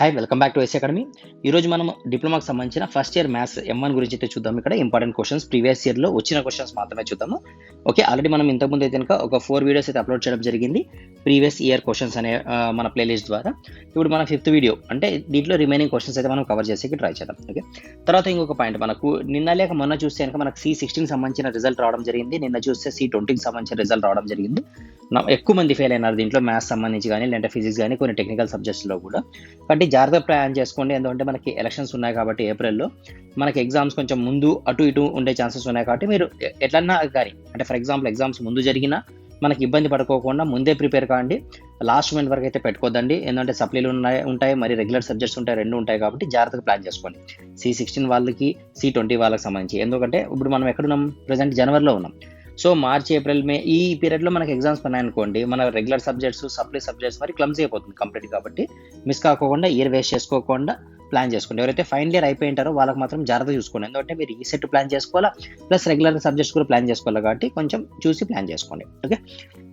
Hi welcome back to S academy. ఈరోజు మనం డిప్లొమాకి సంబంధించిన ఫస్ట్ ఇయర్ మ్యాథ్స్ M1 గురించి అయితే చూద్దాం. ఇక్కడ ఇంపార్టెంట్ క్వశ్చన్స్ ప్రీవియస్ ఇయర్లో వచ్చిన క్వశ్చన్స్ మాత్రమే చూద్దాము. ఓకే, ఆల్రెడీ మనం ఇంతకుముందు అయితే కనుక ఒక 4 వీడియోస్ అయితే అప్లోడ్ చేయడం జరిగింది ప్రీవియస్ ఇయర్ క్వశ్చన్స్ అనే మన ప్లేలిస్ట్ ద్వారా. ఇప్పుడు మన 5th వీడియో అంటే దీంట్లో రిమైనింగ్ క్వశ్చన్స్ అయితే మనం కవర్ చేసేకి ట్రై చేద్దాం. ఓకే, తర్వాత ఇంకొక పాయింట్, మనకు నిన్న లేక మొన్న చూస్తే కనుక మనకు C16 సంబంధించిన రిజల్ట్ రావడం జరిగింది. నిన్న చూస్తే C20కి సంబంధించిన రిజల్ట్ రావడం జరిగింది. ఎక్కువ మంది ఫెయిల్ అయినారు దీంట్లో, మ్యాథ్స్ సంబంధించి కానీ లేదంటే ఫిజిక్స్ కానీ కొన్ని టెక్నికల్ సబ్జెక్ట్స్లో కూడా. కాబట్టి జాగ్రత్త ప్లాన్ చేసుకోండి, ఎందుకంటే మనకి ఎలక్షన్స్ ఉన్నాయి కాబట్టి ఏప్రిల్లో మనకి ఎగ్జామ్స్ కొంచెం ముందు అటు ఇటు ఉండే ఛాన్సెస్ ఉన్నాయి. కాబట్టి మీరు ఎట్లన్నా కానీ, అంటే ఫర్ ఎగ్జాంపుల్ ఎగ్జామ్స్ ముందు జరిగినా మనకి ఇబ్బంది పడుకోకుండా ముందే ప్రిపేర్ కాండి. లాస్ట్ మినిట్ వరకు అయితే పెట్టుకోదండి, ఎందుకంటే సప్లీలు ఉంటాయి, మరి రెగ్యులర్ సబ్జెక్ట్స్ ఉంటాయి, రెండు ఉంటాయి. కాబట్టి జాగ్రత్తగా ప్లాన్ చేసుకోండి. C16 వాళ్ళకి, C20 వాళ్ళకి సంబంధించి. ఎందుకంటే ఇప్పుడు మనం ఎక్కడున్నాం, ప్రజెంట్ జనవరిలో ఉన్నాం. సో మార్చ్, ఏప్రిల్, మే ఈ పీరియడ్లో మనకి ఎగ్జామ్స్ ఉన్నాయనుకోండి, మన రెగ్యులర్ సబ్జెక్ట్స్, సప్లీ సబ్జెక్ట్స్ మరి క్లమ్సీ అయిపోతుంది కంప్లీట్. కాబట్టి మిస్ కాకోకుండా, ఇయర్ వేస్ట్ చేసుకోకుండా ప్లాన్ చేసుకోండి. ఎవరైతే ఫైనల్ ఇయర్ అయిపోయింటారో వాళ్ళకి మాత్రం జాగ్రత్త చూసుకోండి, ఎందుకంటే మీరు ఈ సెట్ ప్లాన్ చేసుకోవాలా, ప్లస్ రెగ్యులర్ సబ్జెక్ట్స్ కూడా ప్లాన్ చేసుకోవాలి. కాబట్టి కొంచెం చూసి ప్లాన్ చేసుకోండి. ఓకే,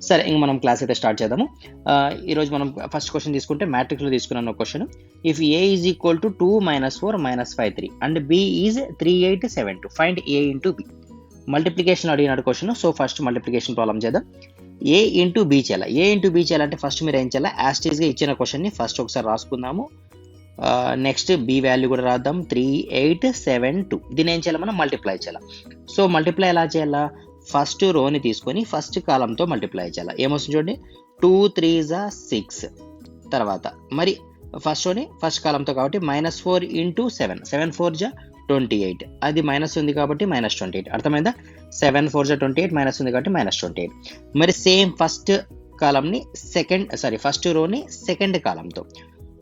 సరే ఇంక మనం క్లాస్ అయితే స్టార్ట్ చేద్దాము. ఈరోజు మనం ఫస్ట్ క్వశ్చన్ తీసుకుంటే మ్యాట్రిక్స్లో తీసుకున్నాను question. If A is equal to 2 - 4 - 5 3 and B is 3 8 7 2 find A into B. Multiplication అడిగినాడు question. So first multiplication problem చేద్దాం. A ఇంటూ బి చేయాలి. A ఇంటూ బి చేయాలంటే ఫస్ట్ మీరు ఏం చేయాలి, యాస్టీస్గా ఇచ్చిన క్వశ్చన్ని ఫస్ట్ ఒకసారి రాసుకుందాము. నెక్స్ట్ బి వాల్యూ కూడా రాద్దాం, 3 8 7 2. దీన్ని ఏం చేయాలి, మనం మల్టిప్లై చేయాలి. సో మల్టిప్లై ఎలా చేయాలా, ఫస్ట్ రోని తీసుకొని ఫస్ట్ కాలంతో మల్టిప్లై చేయాలి. ఏమొస్తుంది చూడండి, 2 3 6. తర్వాత మరి ఫస్ట్ రోని ఫస్ట్ కాలంతో కాబట్టి -4 ఇంటూ 7 7 4 28. అది మైనస్ ఉంది కాబట్టి -28. అర్థమైందా, 7 4 28, మైనస్ ఉంది కాబట్టి -28. మరి సేమ్ ఫస్ట్ కాలంని ఫస్ట్ రోని సెకండ్ కాలంతో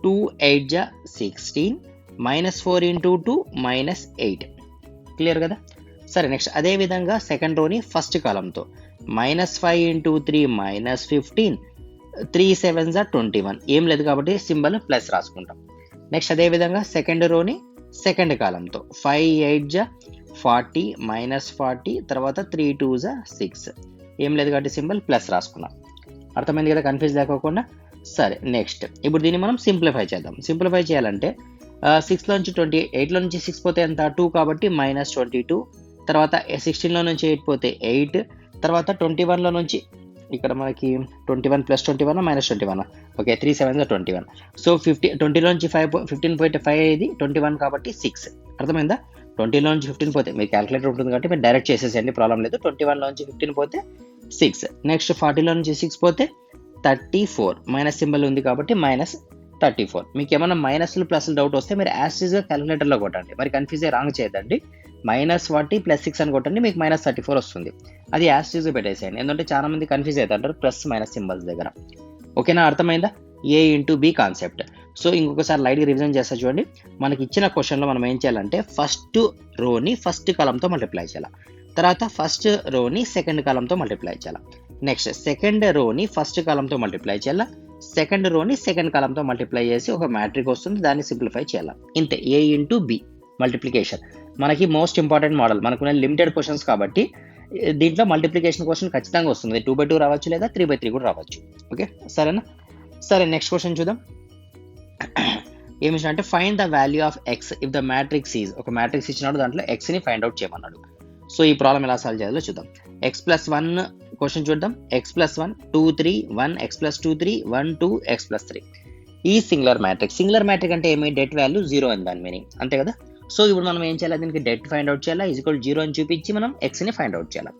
2 8 16 -4 ఇంటూ 2 -8. క్లియర్ కదా. సరే నెక్స్ట్ అదే విధంగా సెకండ్ రోని ఫస్ట్ కాలంతో -5 ఇంటూ 3 -15, 3 7 21. ఏం లేదు కాబట్టి సింబల్ ప్లస్ రాసుకుంటాం. నెక్స్ట్ అదే విధంగా సెకండ్ రోని సెకండ్ కాలంతో 5 8 40 -40, తర్వాత 3 2 6. ఏం లేదు కాబట్టి సింబల్ ప్లస్ రాసుకున్నాం. అర్థమైంది కదా, కన్ఫ్యూజ్ లేకోకుండా. సరే నెక్స్ట్ ఇప్పుడు దీన్ని మనం సింప్లిఫై చేద్దాం. సింప్లిఫై చేయాలంటే 6లో నుంచి 8లో నుంచి 6 పోతే ఎంత, 2 కాబట్టి -22. తర్వాత 16లో నుంచి 8 పోతే 8. తర్వాత 21లో నుంచి ఇక్కడ మనకి 21 + 21 -21. ఓకే, 3 7 21. సో 20లో నుంచి 15 పోతే 5 ఇది 21 కాబట్టి 6. అర్థమైందా, 20లో నుంచి 15 పోతే మీరు క్యాలిక్యులేటర్ ఉంటుంది కాబట్టి మీరు డైరెక్ట్ చేసేసేయండి, ప్రాబ్లం లేదు. 21లో నుంచి 15 పోతే 6. నెక్స్ట్ 40లో నుంచి 6 పోతే 34. మైనస్ సింబల్ ఉంది కాబట్టి -34. మీకు ఏమైనా మైనస్లు ప్లస్లు డౌట్ వస్తే మీరు యాస్టీస్గా క్యాలిక్యులేటర్లో కొట్టండి, మరి కన్ఫ్యూజ్ రాంగ్ చేయదండి. -40 + 6 అని కొట్టండి, మీకు -34 వస్తుంది. అది యాస్టీస్గా పెట్టేసేయండి, ఎందుకంటే చాలా మంది కన్ఫ్యూజ్ అవుతారు ప్లస్ మైనస్ సింబల్స్ దగ్గర. ఓకేనా, అర్థమైందా, A into B concept. So ఇంకొకసారి లైట్గా రివిజన్ చేస్తా చూడండి. మనకి ఇచ్చిన క్వశ్చన్లో మనం ఏం చేయాలంటే ఫస్ట్ రోని ఫస్ట్ కాలంతో మల్టిప్లై చేయాలి, తర్వాత ఫస్ట్ రోని సెకండ్ కాలంతో మల్టిప్లై చేయాలి, నెక్స్ట్ సెకండ్ రోని ఫస్ట్ కాలంతో మల్టిప్లై చేయాలి, సెకండ్ రోని సెకండ్ కాలంతో మల్టిప్లై చేసి ఒక మ్యాట్రిక్ వస్తుంది, దాన్ని సింప్లిఫై చేయాలి. ఇంతే, A ఇంటూ బి మల్టిప్లికేషన్. మనకి మోస్ట్ ఇంపార్టెంట్ మోడల్, మనకున్న లిమిటెడ్ క్వశ్చన్స్ కాబట్టి దీంట్లో మల్టిప్లికేషన్ క్వశ్చన్ ఖచ్చితంగా వస్తుంది. 2/2 రావచ్చు, లేదా 3/3 కూడా రావచ్చు. ఓకే సరేనా. సరే నెక్స్ట్ క్వశ్చన్ చూద్దాం. ఏమి అంటే find the value of X if the matrix is, ఒక మ్యాట్రిక్స్ ఇచ్చినాడు, దాంట్లో ఎక్స్ని ఫైండ్ అవుట్ చేయమన్నాడు. సో ఈ ప్రాబ్లం ఎలా సాల్వ్ చేయాలో చూద్దాం. x+1 క్వశ్చన్ చూద్దాం. x+1 2 3 1, x+2 3 1 2, x+3. ఈ సింగులర్ మ్యాట్రిక్స్. సింగులర్ మ్యాట్రిక్ అంటే ఏమి, డెట్ వాల్యూ 0 అని దాని మీనింగ్, అంతే కదా. సో ఇప్పుడు మనం ఏం చేయాలి, దీనికి డెట్ ఫైండ్ అవుట్ చేయాలా, =0 అని చూపించి మనం ఎక్స్ని ఫైండ్ అవుట్ చేయాలి.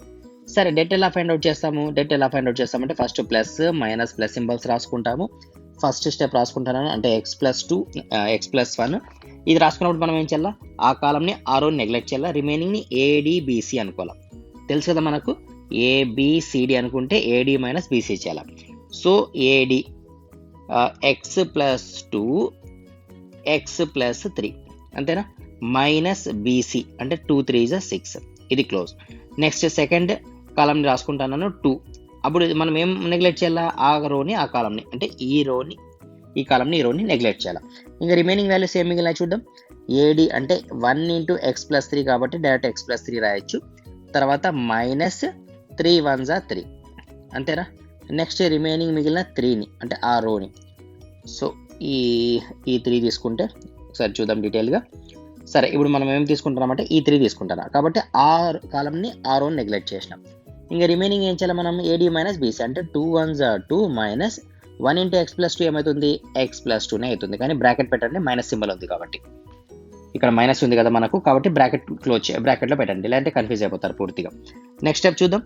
సరే డెట్ ఎలా ఫైండ్ అవుట్ చేస్తామంటే first plus minus plus symbols రాసుకుంటాము. ఫస్ట్ స్టెప్ రాసుకుంటాను అంటే x+2 x+1. ఇది రాసుకున్నప్పుడు మనం ఏం చేయాలా, ఆ కాలంని ఆ రోని నెగ్లెక్ట్ చేయాలా, రిమైనింగ్ని ADBC అనుకోవాలి. తెలుసు కదా మనకు, ABCD అనుకుంటే AD - BC చేయాలి. సో AD x+2 x+3 అంతేనా, -BC అంటే 2 3 6. ఇది క్లోజ్. నెక్స్ట్ సెకండ్ కాలంని రాసుకుంటాను 2. అప్పుడు మనం ఏం నెగ్లెక్ట్ చేయాలా, ఆ రోని ఆ కాలంని, అంటే ఈ కాలంని నెగ్లెక్ట్ చేయాలి. ఇంకా రిమైనింగ్ వాల్యూస్ ఏం మిగిలిన చూద్దాం. AD అంటే 1 ఇంటూ x+3 కాబట్టి డైరెక్ట్ x+3 రాయొచ్చు. తర్వాత -3 1 3 అంతేనా. నెక్స్ట్ రిమైనింగ్ మిగిలిన 3ని అంటే ఆ రోని. సో ఈ ఈ 3 తీసుకుంటే ఒకసారి చూద్దాం డీటెయిల్గా. సరే, ఇప్పుడు మనం ఏం తీసుకుంటున్నామంటే ఈ 3 తీసుకుంటున్నాం కాబట్టి కాలంని ఆ రోని నెగ్లెక్ట్ చేసినాం. ఇంకా రిమైనింగ్ ఏం చేయాలి మనం, ఏడి మైనస్ బీసీ అంటే 2 1s 2 minus 1 into X plus 2 ఏమవుతుంది, ఎక్స్ ప్లస్ 2నే అవుతుంది. కానీ బ్రాకెట్ పెట్టండి, మైనస్ సింబల్ ఉంది కాబట్టి, ఇక్కడ మైనస్ ఉంది కదా మనకు, కాబట్టి బ్రాకెట్లో పెట్టండి, లేదంటే కన్ఫ్యూజ్ అయిపోతారు పూర్తిగా. నెక్స్ట్ స్టెప్ చూద్దాం.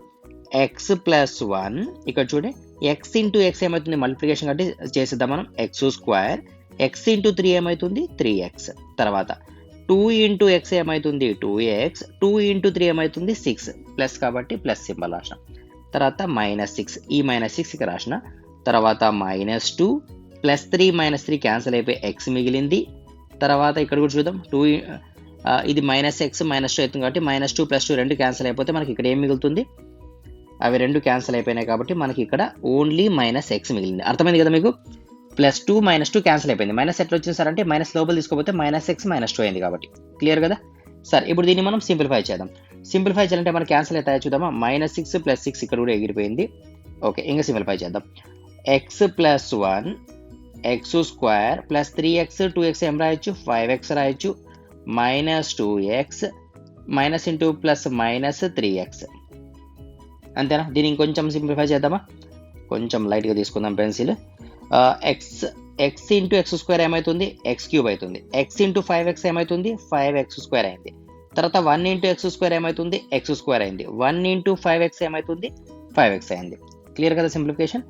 ఎక్స్ ప్లస్ 1 ఇక్కడ చూడండి, ఎక్స్ ఇంటూ ఎక్స్ ఏమవుతుంది, మల్టిప్లికేషన్ కాబట్టి చేసేద్దాం మనం, ఎక్స్ స్క్వేర్, ఎక్స్ ఇంటూ 3 ఏమవుతుంది 3x, తర్వాత 2 ఇంటూ ఎక్స్ ఏమవుతుంది 2x, 2 ఇంటూ 3 ఏమవుతుంది 6, ప్లస్ కాబట్టి ప్లస్ సింబల్ రాసిన, తర్వాత -6, ఈ -6 ఇక్కడ రాసిన, తర్వాత -2 ప్లస్ 3 -3 క్యాన్సిల్ అయిపోయి ఎక్స్ మిగిలింది. తర్వాత ఇక్కడ కూడా చూద్దాం, ఇది -x -2 అవుతుంది కాబట్టి -2 + 2 రెండు క్యాన్సిల్ అయిపోతే మనకి ఇక్కడ ఏం మిగులుతుంది, అవి రెండు క్యాన్సిల్ అయిపోయినాయి కాబట్టి మనకి ఇక్కడ ఓన్లీ -x మిగిలింది. అర్థమైంది కదా మీకు, +2 -2 క్యాన్సిల్ అయిపోయింది, మైనస్ ఎట్లా వచ్చింది సార్ అంటే మైనస్ లోపల తీసుకోపోతే -x -2 అయింది కాబట్టి, క్లియర్ కదా. సరే, ఇప్పుడు దీన్ని మనం సింప్లిఫై చేద్దాం. సింప్లిఫై చేయాలంటే మనకి క్యాన్సిల్ అవుతాయో చూద్దామా, -6 + 6 ఇక్కడ కూడా ఎగిరిపోయింది. ఓకే, ఇంకా సింప్లిఫై చేద్దాం. X plus 1 X square plus 3x 2x ఏం రాయొచ్చు 5x రాయొచ్చు, -2x minus into plus -3x, అంతేనా. దీన్ని ఇంకొంచెం సింప్లిఫై చేద్దామా, కొంచెం లైట్గా తీసుకుందాం pencil. X into X square ఏమవుతుంది, x³ అవుతుంది, x ఇంటూ 5x ఏమవుతుంది 5x² అయింది, తర్వాత 1 ఇంటూ ఎక్స్ స్క్వేర్ ఏమవుతుంది x² అయింది, 1 ఇంటూ 5x ఏమవుతుంది 5x అయింది, క్లియర్ కదా సింప్లిఫికేషన్.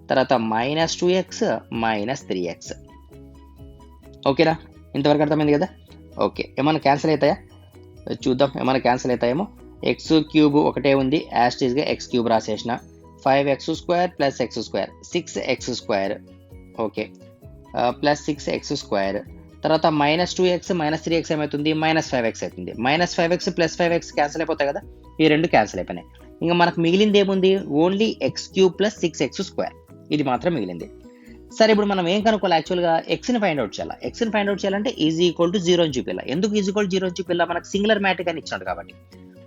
తర్వాత -2x -3x, ఓకేనా, ఇంతవరకు అర్థమైంది కదా. ఓకే, ఏమైనా క్యాన్సిల్ అవుతాయా చూద్దాం, ఏమైనా క్యాన్సిల్ అవుతాయేమో. x³ ఒకటే ఉంది, యాస్టీస్గా x³ రాసేసిన, 5x² + x² 6x², okay, plus 6x², తర్వాత -2x -3x ఏమవుతుంది -5x అవుతుంది, -5x + 5x క్యాన్సిల్ అయిపోతాయి కదా, ఈ రెండు క్యాన్సిల్ అయిపోయినాయి. ఇంకా మనకు మిగిలింది ఏముంది, ఓన్లీ x³ + 6x², ఇది మాత్రం మిగిలింది. సరే, ఇప్పుడు మనం ఏం కనుక్కోవాలి, యాక్చువల్గా ఎక్స్ని ఫైండ్ అవుట్ చేయాలి. ఎక్స్ని ఫైండ్ అవుట్ చేయాలంటే =0 అని చూపిల్ల. ఎందుకు =0 అని చూపిల్ల, మనకు సింగులర్ మ్యాట్రిక్ అని ఇచ్చాడు కాబట్టి,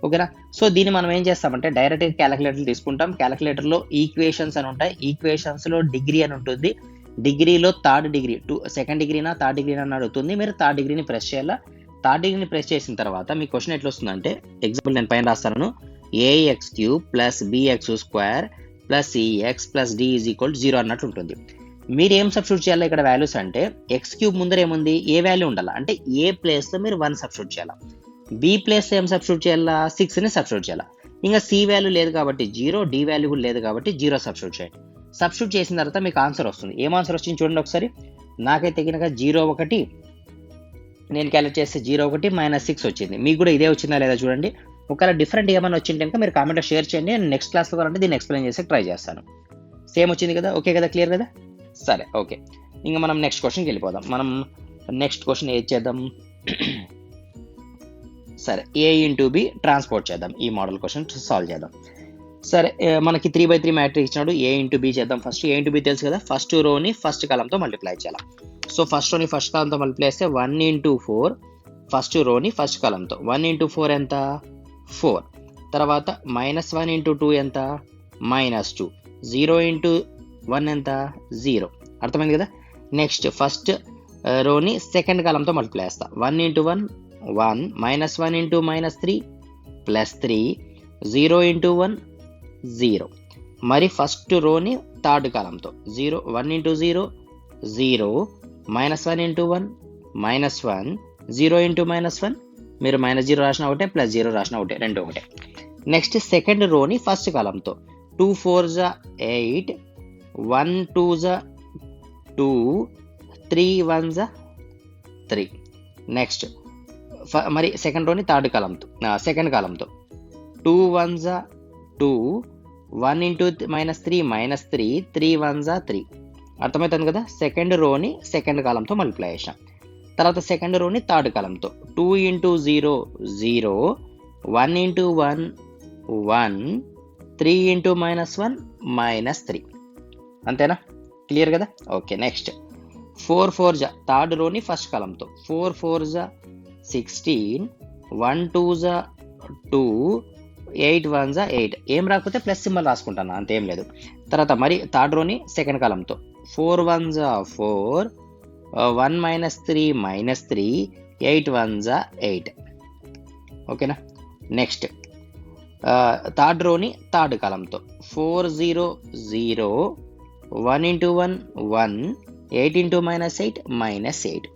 ఓకేనా. సో దీన్ని మనం ఏం చేస్తామంటే డైరెక్ట్గా క్యాలిక్యులేటర్ తీసుకుంటాం. క్యాలిక్యులేటర్లో ఈక్వేషన్స్ అని ఉంటాయి, ఈక్వేషన్స్లో డిగ్రీ అని ఉంటుంది, డిగ్రీలో థర్డ్ డిగ్రీ సెకండ్ డిగ్రీనా థర్డ్ డిగ్రీనా అని అడుగుతుంది. మీరు థర్డ్ డిగ్రీని ప్రెస్ చేయాలా. థర్డ్ డిగ్రీని ప్రెస్ చేసిన తర్వాత మీ క్వశ్చన్ ఎట్లా వస్తుందంటే, ఎగ్జాంపుల్ నేను పైన రాస్తాను, ax³ + bx² + cx + d = 0 అన్నట్లు ఉంటుంది. మీరు ఏం సబ్స్టిట్యూట్ చేయాలి ఇక్కడ వాల్యూస్ అంటే, x³ ముందర ఏముంది, ఏ వాల్యూ ఉండాలి అంటే ఏ ప్లేస్లో మీరు 1 సబ్స్టిట్యూట్ చేయాలి, బి ప్లేస్లో ఏం సబ్స్టిట్యూట్ చేయాలా 6ని సబ్స్టిట్యూట్ చేయాలి. ఇంకా సి వాల్యూ లేదు కాబట్టి 0, డి వాల్యూ కూడా లేదు కాబట్టి 0 సబ్స్టిట్యూట్ చేయండి. సబ్స్టిట్యూట్ చేసిన తర్వాత మీకు ఆన్సర్ వస్తుంది. ఏం ఆన్సర్ వచ్చింది చూడండి ఒకసారి. నాకైతే కనుక 0 నేను క్యాలిక్యులేట్ చేస్తే 0 -6 వచ్చింది. మీకు కూడా ఇదే వచ్చిందా లేదా చూడండి. ఒకవేళ డిఫరెంట్ ఏమైనా వచ్చింటే కనుక మీరు కామెంట్లో షేర్ చేయండి, నేను నెక్స్ట్ క్లాస్లో కావాలంటే దీన్ని ఎక్స్ప్లెయిన్ చేసి ట్రై చేస్తాను. సేమ్ వచ్చింది కదా, ఓకే కదా, క్లియర్ కదా. సరే, ఓకే, ఇంకా మనం నెక్స్ట్ క్వశ్చన్కి వెళ్ళిపోదాం. మనం నెక్స్ట్ క్వశ్చన్ ఏది చేద్దాం, సరే a ఇంటూ b ట్రాన్స్పోర్ట్ చేద్దాం, ఈ మోడల్ క్వశ్చన్ సాల్వ్ చేద్దాం. సరే, మనకి 3/3 మ్యాట్రిక్స్ ఇచ్చినాడు, a ఇంటూ b చేద్దాం. ఫస్ట్ a ఇంటూ b తెలుసు కదా, ఫస్ట్ రోని ఫస్ట్ కాలంతో మల్టిప్లై చేయాలి. సో ఫస్ట్ రోని ఫస్ట్ కాలంతో మల్టిప్లై చేస్తే 1 × 4, ఫస్ట్ రోని ఫస్ట్ కాలంతో 1 × 4 ఎంత 4, తర్వాత -1 × 2 ఎంత -2, 0 × 1 ఎంత 0, అర్థమైంది కదా. నెక్స్ట్ ఫస్ట్ రోని సెకండ్ కాలంతో మల్టిప్లై చేస్తా, 1 × 1 1, -1 × -3 +3, 0 × 1 0. మరి ఫస్ట్ రోని థర్డ్ కాలంతో 1 × 0 0, -1 × 1 -1, 0 × -1, మీరు -0 రాసిన ఒకటే +0 రాసిన ఒకటే, రెండు ఒకటే. నెక్స్ట్ సెకండ్ రోని ఫస్ట్ కాలంతో 2 4s 8, 1 2s 2, 3 1s 3. నెక్స్ట్ మరి సెకండ్ రోని థర్డ్ కాలంతో సెకండ్ కాలంతో 2 1s 2, 1 × -3 -3, 3 1s 3, అర్థమవుతుంది కదా. సెకండ్ రోని సెకండ్ కాలంతో మల్టిప్లై చేసాం. తర్వాత సెకండ్ రోని థర్డ్ కాలంతో 2 × 0 0, 1 × 1 1, 3 × -1 -3, అంతేనా, క్లియర్ కదా. ఓకే, నెక్స్ట్ 4 4s థర్డ్ రోని ఫస్ట్ కాలంతో 4 4s 16, 1 2s 2, 8 1s 8, ఏం రాకపోతే ప్లస్ సింబల్ రాసుకుంటాను, అంతేం లేదు. తర్వాత మరి థర్డ్ రోని సెకండ్ కాలంతో 4 1s 4, 1 - 3 -3, 8 1s 8. ఓకేనా. నెక్స్ట్ థర్డ్ రోని థర్డ్ కాలంతో 4 0 0, 1 × 1 1, 8 × -8 -8.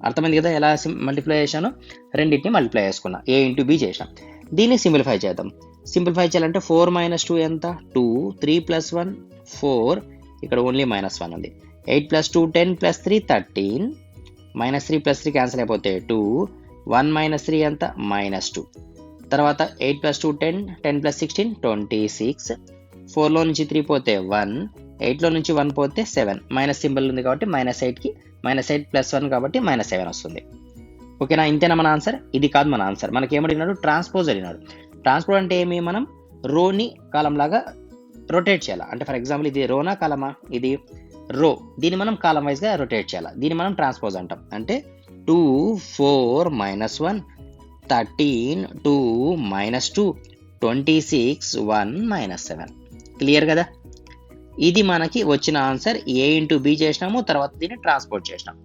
అర్థమైంది కదా ఎలా మల్టిప్లై చేశాను? రెండింటిని మల్టిప్లై చేసుకున్నా, a × b చేసాం. దీన్ని సింప్లిఫై చేద్దాం. సింప్లిఫై చేయాలంటే 4 - 2 ఎంత? 2, 3 + 1 4, ఇక్కడ ఓన్లీ -1 ఉంది. 8 + 2 10 + 3 13, -3 + 3 క్యాన్సిల్ అయిపోతే 2, 1 - 3 ఎంత? -2. తర్వాత 8 + 2 10, 10 + 16 26, 4లో నుంచి 3 పోతే 1, 8లో నుంచి 1 పోతే 7, మైనస్ సింబల్ ఉంది కాబట్టి -8కి -8 + 1 కాబట్టి -7 వస్తుంది. ఓకేనా. ఇంతేనా మన ఆన్సర్? ఇది కాదు మన ఆన్సర్. మనకి ఏమడిగినాడు? ట్రాన్స్పోజ్ అడిగినాడు. ట్రాన్స్పోజ్ అంటే ఏమి? మనం రోని కాలం లాగా రొటేట్ చేయాలి. అంటే ఫర్ ఎగ్జాంపుల్ ఇది రోనా కాలమా? ఇది రో. దీన్ని మనం కాలం వైజ్గా రొటేట్ చేయాలి. దీన్ని మనం ట్రాన్స్పోజ్ అంటాం. అంటే 2 4 -1, 13 2 -2, 26 1 -7. క్లియర్ కదా. ఇది మనకి వచ్చిన ఆన్సర్. a × b చేసినాము, తర్వాత దీన్ని ట్రాన్స్పోర్ట్ చేసినాం.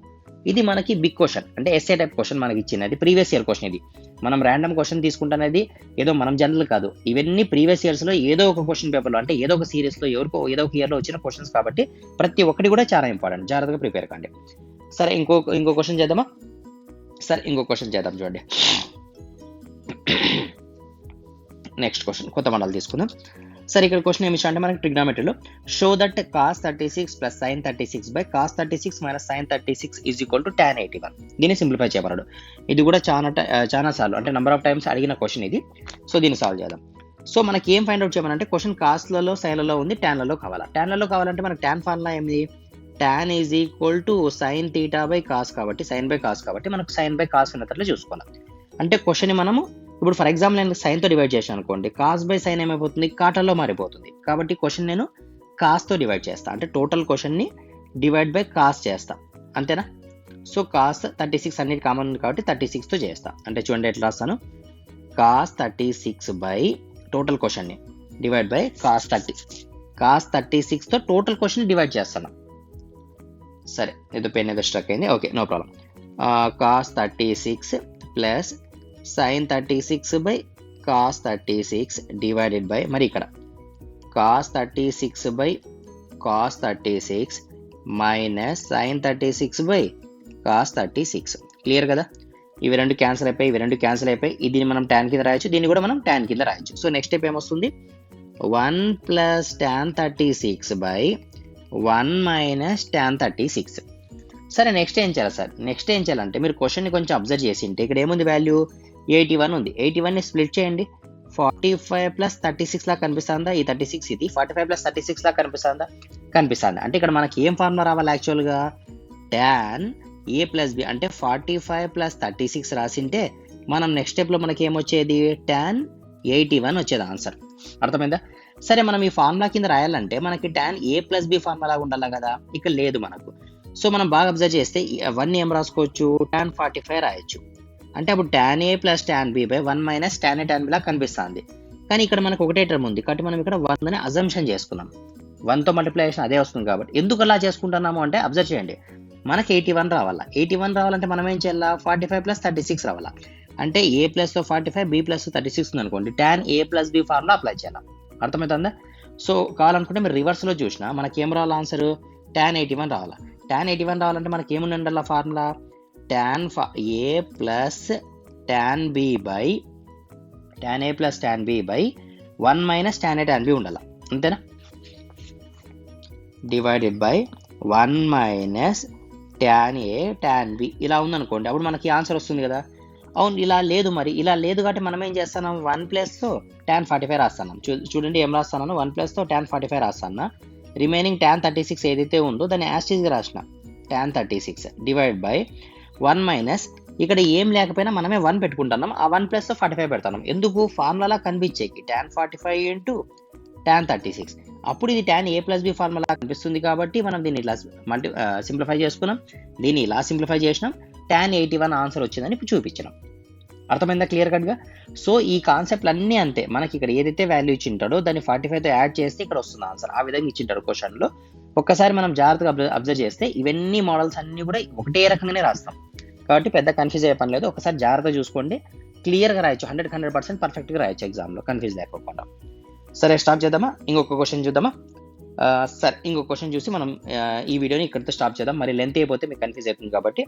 ఇది మనకి బిగ్ క్వశ్చన్, అంటే ఎస్ఏ టైప్ క్వశ్చన్ మనకి ఇచ్చినది. ప్రీవియస్ ఇయర్ క్వశ్చన్ ఇది. మనం ర్యాండమ్ క్వశ్చన్ తీసుకుంటున్నది ఏదో మనం జనరల్ కాదు. ఇవన్నీ ప్రీవియస్ ఇయర్స్లో ఏదో ఒక క్వశ్చన్ పేపర్లో, అంటే ఏదో ఒక సిరీస్లో ఎవరికో ఏదో ఒక ఇయర్లో వచ్చిన క్వశ్చన్స్ కాబట్టి ప్రతి ఒక్కటి కూడా చాలా ఇంపార్టెంట్. జాగ్రత్తగా ప్రిపేర్ కండి. సరే ఇంకో క్వశ్చన్ చేద్దామా? సరే ఇంకో క్వశ్చన్ చేద్దాం. చూడండి, నెక్స్ట్ క్వశ్చన్ కొత్త మోడల్ తీసుకుందాం. సరే ఇక్కడ క్వశ్చన్ ఏమి అంటే మనకి ట్రిగ్నామెట్రీలో show that cos 36 + sin 36 / cos 36 - sin 36 = tan 81. దీన్ని సింప్లిఫై చేయమన్నాడు. ఇది కూడా చాలా సార్లు, అంటే నెంబర్ ఆఫ్ టైమ్స్ అడిగిన క్వశ్చన్ ఇది. సో దీన్ని సాల్వ్ చేద్దాం. సో మనకి ఏం ఫైండ్ అవుట్ చేయమనంటే క్వశ్చన్ కాస్లలో సైన్లలో ఉంది, ట్యాన్లలో కావాలా. ట్యాన్లలో కావాలంటే మనకి ట్యాన్ ఫార్ములా ఏంది? tan = sin θ / cos కాబట్టి sin / cos కాబట్టి మనకు sin / cos ఉన్నట్లు చూసుకోవాలి. అంటే క్వశ్చన్ని మనము ఇప్పుడు ఫర్ ఎగ్జాంపుల్ నేను సైన్తో డివైడ్ చేశాను అనుకోండి, cos / sin ఏమైపోతుంది? కాటాలో మారిపోతుంది. కాబట్టి క్వశ్చన్ నేను కాస్తో డివైడ్ చేస్తాను. అంటే టోటల్ క్వశ్చన్ని డివైడ్ బై కాస్ చేస్తా. అంతేనా. సో cos 36 అన్నిటి కామన్ ఉంది కాబట్టి 36తో చేస్తా. అంటే చూడండి ఎట్లా రాస్తాను, cos 36 టోటల్ క్వశ్చన్ని డివైడ్ బై cos 36తో టోటల్ క్వశ్చన్ డివైడ్ చేస్తాను. సరే ఏదో పెన్ ఏదో స్ట్రక్ అయింది. Okay, no problem. cos 36 plus sin 36 / cos 36 divided by, మరి ఇక్కడ cos 36 / cos 36 minus sin 36 / cos 36. Clear కదా. ఇవి రెండు క్యాన్సిల్ అయిపోయి దీన్ని మనం tan కింద రాయొచ్చు, దీన్ని కూడా మనం tan కింద రాయొచ్చు. సో నెక్స్ట్ స్టెప్ ఏమొస్తుంది? 1 + tan 36 / 1 - tan 36. సరే నెక్స్ట్ ఏం చేయాలి సార్? నెక్స్ట్ ఏం చేయాలంటే మీరు క్వశ్చన్ని కొంచెం అబ్జర్వ్ చేసి ఉంటే ఇక్కడ ఏముంది? వాల్యూ 81 ఉంది. 81ని స్ప్లిట్ చేయండి. 45 + 36 లా కనిపిస్తుందా? ఈ 36 ఇది 45 + 36 లా కనిపిస్తుందా? కనిపిస్తుంది. అంటే ఇక్కడ మనకి ఏం ఫార్ములా రావాలి యాక్చువల్గా? tan a + b, అంటే 45 + 36 రాసింటే మనం నెక్స్ట్ స్టెప్లో మనకి ఏమొచ్చేది? tan 81 వచ్చేది ఆన్సర్. అర్థమైందా? సరే మనం ఈ ఫార్ములా కింద రాయాలంటే మనకి tan a + b ఫార్ములా ఉండాలి కదా. ఇక్కడ లేదు మనకు. సో మనం బాగా అబ్జర్వ్ చేస్తే అవన్నీ ఏం రాసుకోవచ్చు? tan 45 రాయొచ్చు. అంటే అప్పుడు tan a + tan b / 1 - tan a tan b లా కనిపిస్తుంది. కానీ ఇక్కడ మనకు ఒకటే టర్మ్ ఉంది కాబట్టి మనం ఇక్కడ 1 అని అజంప్షన్ చేసుకున్నాం. 1తో మల్టిప్లికేషన్ అదే వస్తుంది కాబట్టి. ఎందుకు అలా చేసుకుంటున్నాము అంటే అబ్జర్వ్ చేయండి, మనకి 81 రావాలా. 81 రావాలంటే మనం ఏం చేయాలా? 45 + 36 రావాలా. అంటే a + 45 b + 36 ఉంది అనుకోండి, tan a + b formula apply చేయాలి. అర్థమవుతుందా? సో కావాలనుకుంటే మీరు రివర్స్లో చూసినా మనకి ఏం రావాలి ఆన్సర్? tan 81 రావాలా. tan 81 రావాలంటే మనకి ఏముంది ఉండాలి formula? tan a + tan b / 1 - tan a tan b ఉండాలి. అంతేనా. Divided by 1 - tan a tan b ఇలా ఉందనుకోండి, అప్పుడు మనకి ఆన్సర్ వస్తుంది కదా. అవును, ఇలా లేదు. మరి ఇలా లేదు కాబట్టి మనం ఏం చేస్తున్నాం? 1 + tan 45 రాస్తున్నాం. చూడండి ఏం రాస్తున్నాను? 1 + tan 45 రాస్తాను. రిమైనింగ్ tan 36 ఏదైతే ఉందో దాన్ని యాస్టీస్గా రాసిన tan 36 డివైడ్ బై 1 - ఇక్కడ ఏం లేకపోయినా మనమే 1 పెట్టుకుంటున్నాం. ఆ 1 + 45 పెడతాం. ఎందుకు? ఫార్ములా కనిపించేకి tan 45 × tan 36. అప్పుడు ఇది tan a + b ఫార్ములా కనిపిస్తుంది కాబట్టి మనం దీన్ని ఇలా సింప్లిఫై చేసుకున్నాం. దీన్ని ఇలా సింప్లిఫై చేసినాం. tan 81 ఆన్సర్ వచ్చిందని ఇప్పుడు చూపించినాం. అర్థమైందా క్లియర్ కట్గా? సో ఈ కాన్సెప్ట్లు అన్నీ అంతే. మనకి ఇక్కడ ఏదైతే వాల్యూ ఇచ్చింటాడో దాన్ని 45తో యాడ్ చేస్తే ఇక్కడ వస్తుంది ఆన్సర్. ఆ విధంగా ఇచ్చింటాడు క్వశ్చన్లో. ఒక్కసారి మనం జాగ్రత్తగా అబ్జర్వ్ చేస్తే ఇవన్నీ మోడల్స్ అన్నీ కూడా ఒకటే రకంగానే రాస్తాం, కాబట్టి పెద్ద కన్ఫ్యూజ్ అయ్యే పని లేదు. ఒకసారి జాగ్రత్తగా చూసుకోండి, క్లియర్గా రాయొచ్చు, 100% పర్ఫెక్ట్గా రాయొచ్చు ఎగ్జామ్లో కన్ఫ్యూజ్ లేకోకుండా. సరే స్టార్ట్ చేద్దామా, ఇంకొక క్వశ్చన్ చూద్దామా. సరే ఇంకొక క్వశ్చన్ చూసి మనం ఈ వీడియోని ఇక్కడితో స్టాప్ చేద్దాం, మరి లెంత్ అయిపోతే మీకు కన్ఫ్యూజ్ అవుతుంది కాబట్టి.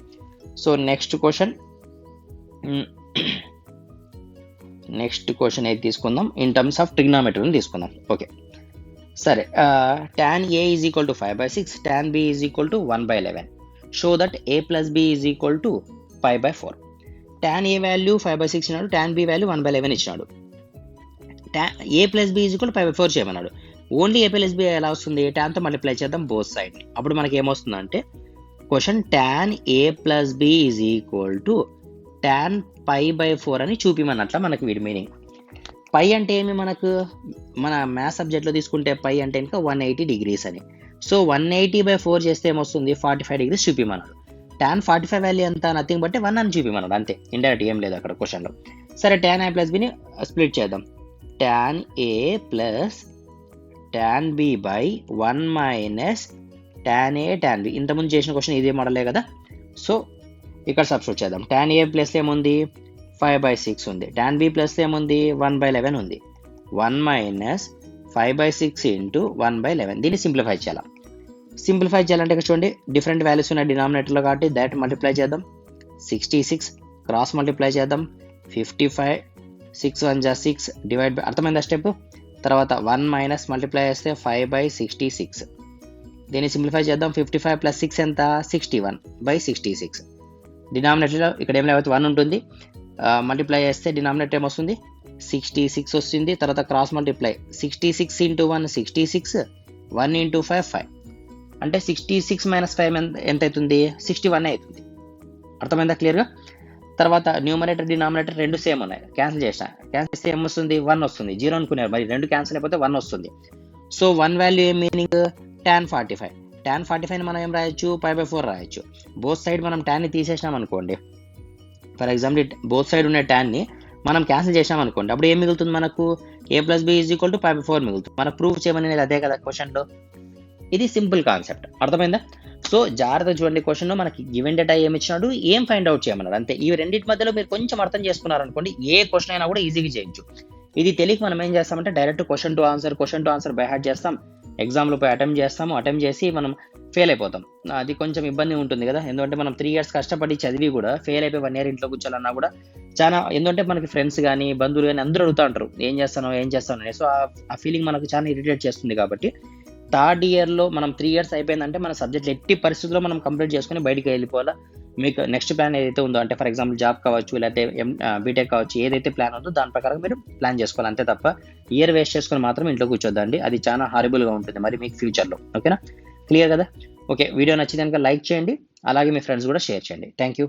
సో నెక్స్ట్ క్వశ్చన్ అయితే తీసుకుందాం, ఇన్ టర్మ్స్ ఆఫ్ ట్రిగ్నామెట్రీని తీసుకుందాం. ఓకే సరే, tan A is equal to 5/6, tan B is equal to 1/11. Show that A plus B is equal to 5/4. tan A value 5/6 ఇచ్చినాడు, tan B వాల్యూ 1/11 ఇచ్చినాడు. A plus B is equal to 5/4 చేయమన్నాడు. Only A plus B ఎలా వస్తుంది, tanతో multiply చేద్దాం both సైడ్ని. అప్పుడు మనకి ఏమొస్తుందంటే question tan A plus B is equal to tan π/4 అని చూపిమన్నట్ల మనకి వీడి మీనింగ్. పై అంటే ఏమి, మనకు మన మ్యాథ్స్ సబ్జెక్ట్లో తీసుకుంటే పై అంటే ఇంకా 180 degrees అని. సో 180/4 చేస్తే ఏమొస్తుంది, 45 degrees చూపిమన్నాడు. tan 45 వాల్యూ ఎంత, నథింగ్ బట్టి 1 అని చూపిమన్నాడు, అంతే, ఇండైరెక్ట్ ఏం లేదు అక్కడ క్వశ్చన్లో. సరే tan A plus Bని స్ప్లిట్ చేద్దాం. tan A plus tan B by 1 minus tan A tan B. ఇంతకుముందు చేసిన క్వశ్చన్ ఇదే మోడలే కదా. సో ఇక్కడ సబ్స్టిట్యూట్ చేద్దాం. tan A ప్లస్ ఏముంది, 5/6 ఉంది. tan B ప్లస్ ఏముంది, 1/11 ఉంది. 1 మైనస్ 5/6 ఇంటూ 1/11. దీన్ని సింప్లిఫై చేయాలంటే ఇక్కడ చూడండి, డిఫరెంట్ వాల్యూస్ ఉన్న డినామినేటర్లో కాబట్టి డైరెక్ట్ మల్టిప్లై చేద్దాం. 66 క్రాస్ మల్టిప్లై చేద్దాం. 55 6 1 = 6 డివైడ్ బై, అర్థమైందా స్టెప్. తర్వాత 1 మైనస్ మల్టిప్లై చేస్తే 5/66. దీన్ని సింప్లిఫై చేద్దాం. 55 + 6 ఎంత, 61/66. డినామినేటర్లో ఇక్కడ ఏం లేకపోతే 1 ఉంటుంది, మల్టిప్లై చేస్తే డినామినేటర్ ఏమొస్తుంది, 66 వస్తుంది. తర్వాత క్రాస్ మల్టిప్లై, 66 ఇంటూ 1 66, 1 ఇంటూ 5 5. అంటే 66 మైనస్ 5 ఎంత అవుతుంది, 61 అవుతుంది. అర్థమైందా క్లియర్గా. తర్వాత న్యూమరేటర్ డినామినేటర్ రెండు సేమ్ ఉన్నాయి, క్యాన్సిల్ చేస్తే ఏమొస్తుంది, 1 వస్తుంది. 0 అనుకున్నారు, మరి రెండు క్యాన్సిల్ అయిపోతే 1 వస్తుంది. సో 1 వాల్యూ ఏం మీనింగ్, tan 45. tan 45 మనం ఏం రాయొచ్చు, π/4 రాయొచ్చు. బోత్ సైడ్ మనం tan తీసేసినాం అనుకోండి, ఫర్ ఎగ్జాంపుల్ బోత్ సైడ్ ఉన్న ట్యాన్ని మనం క్యాన్సిల్ చేసాం అనుకోండి, అప్పుడు ఏం మిగులుతుంది మనకు, A plus B is equal to π/4 మిగులుతుంది. మనకు ప్రూఫ్ చేయమనేది అదే కదా క్వశ్చన్లో. ఇది సింపుల్ కాన్సెప్ట్, అర్థమైందా. సో జాగ్రత్త చూడండి, క్వశ్చన్లో మనకి గివెన్ డేటా ఏమి ఇచ్చినాడు, ఏం ఫైండ్ అవుట్ చేయమన్నాడు, అంతే. ఈ రెండింటి మధ్యలో మీరు కొంచెం అర్థం చేసుకున్నారనుకోండి, ఏ క్వశ్చన్ అయినా కూడా ఈజీగా చేయొచ్చు. ఇది తెలియక మనం ఏం చేస్తామంటే direct question to answer by heart చేస్తాం, ఎగ్జామ్లో పోయి అటెంప్ట్ చేసి మనం ఫెయిల్ అయిపోతాం. అది కొంచెం ఇబ్బంది ఉంటుంది కదా, ఎందుకంటే మనం 3 years కష్టపడి చదివి కూడా ఫెయిల్ అయిపోయి 1 year ఇంట్లో కూర్చోాలన్నా కూడా చాలా, ఎందుకంటే మనకి ఫ్రెండ్స్ కానీ బంధువులు కానీ అందరూ అడుగుతూ ఉంటారు ఏం చేస్తాను అని. సో ఆ ఫీలింగ్ మనకు చాలా ఇరిటేట్ చేస్తుంది. కాబట్టి థర్డ్ ఇయర్లో మనం 3 years అయిపోయిందంటే మన సబ్జెక్టులు ఎట్టి పరిస్థితుల్లో మనం కంప్లీట్ చేసుకుని బయటికి వెళ్ళిపోవాలా. మీకు నెక్స్ట్ ప్లాన్ ఏదైతే ఉందో, అంటే ఫర్ ఎగ్జాంపుల్ జాబ్ కావచ్చు, లేకపోతే బీటెక్ కావచ్చు, ఏదైతే ప్లాన్ ఉందో దాని ప్రకారం మీరు ప్లాన్ చేసుకోవాలి, అంతే తప్ప ఇయర్ వేస్ట్ చేసుకుని మాత్రం ఇంట్లో కూర్చోద్దండి, అది చాలా హారిబుల్గా ఉంటుంది మరి మీకు ఫ్యూచర్లో. ఓకేనా, క్లియర్ కదా. ఓకే, వీడియో నచ్చింది కనుక లైక్ చేయండి, అలాగే మీ ఫ్రెండ్స్ కూడా షేర్ చేయండి. Thank you.